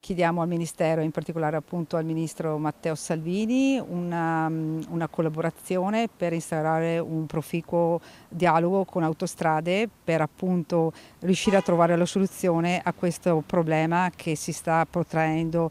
Chiediamo al Ministero, in particolare appunto al Ministro Matteo Salvini, una collaborazione per instaurare un proficuo dialogo con Autostrade per appunto riuscire a trovare la soluzione a questo problema che si sta protraendo.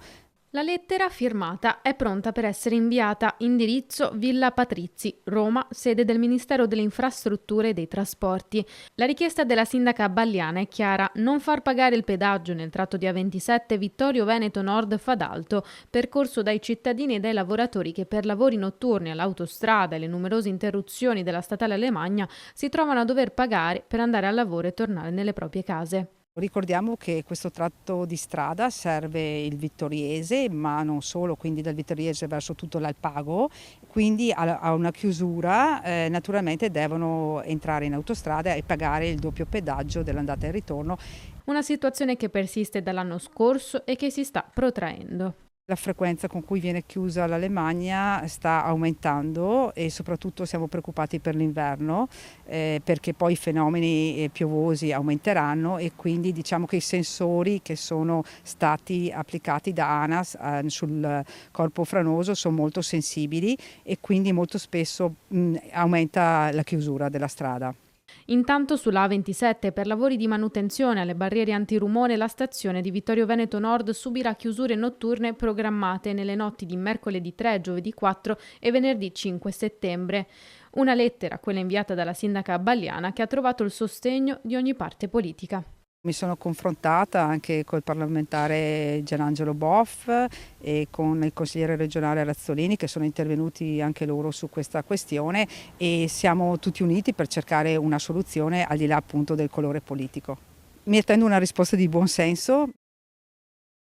La lettera firmata è pronta per essere inviata. Indirizzo Villa Patrizzi, Roma, sede del Ministero delle Infrastrutture e dei Trasporti. La richiesta della sindaca Balliana è chiara: non far pagare il pedaggio nel tratto di A27 Vittorio Veneto Nord Fadalto, percorso dai cittadini e dai lavoratori che per lavori notturni all'autostrada e le numerose interruzioni della statale Alemagna si trovano a dover pagare per andare al lavoro e tornare nelle proprie case. Ricordiamo che questo tratto di strada serve il Vittoriese, ma non solo, quindi dal Vittoriese verso tutto l'Alpago, quindi a una chiusura naturalmente devono entrare in autostrada e pagare il doppio pedaggio dell'andata e il ritorno. Una situazione che persiste dall'anno scorso e che si sta protraendo. La frequenza con cui viene chiusa l'Alemagna sta aumentando e soprattutto siamo preoccupati per l'inverno perché poi i fenomeni piovosi aumenteranno e quindi diciamo che i sensori che sono stati applicati da ANAS sul corpo franoso sono molto sensibili e quindi molto spesso aumenta la chiusura della strada. Intanto sulla A27 per lavori di manutenzione alle barriere antirumore la stazione di Vittorio Veneto Nord subirà chiusure notturne programmate nelle notti di mercoledì 3, giovedì 4 e venerdì 5 settembre. Una lettera, quella inviata dalla sindaca Balliana, che ha trovato il sostegno di ogni parte politica. Mi sono confrontata anche col parlamentare Gianangelo Boff e con il consigliere regionale Razzolini che sono intervenuti anche loro su questa questione e siamo tutti uniti per cercare una soluzione al di là appunto del colore politico. Mi attendo una risposta di buon senso.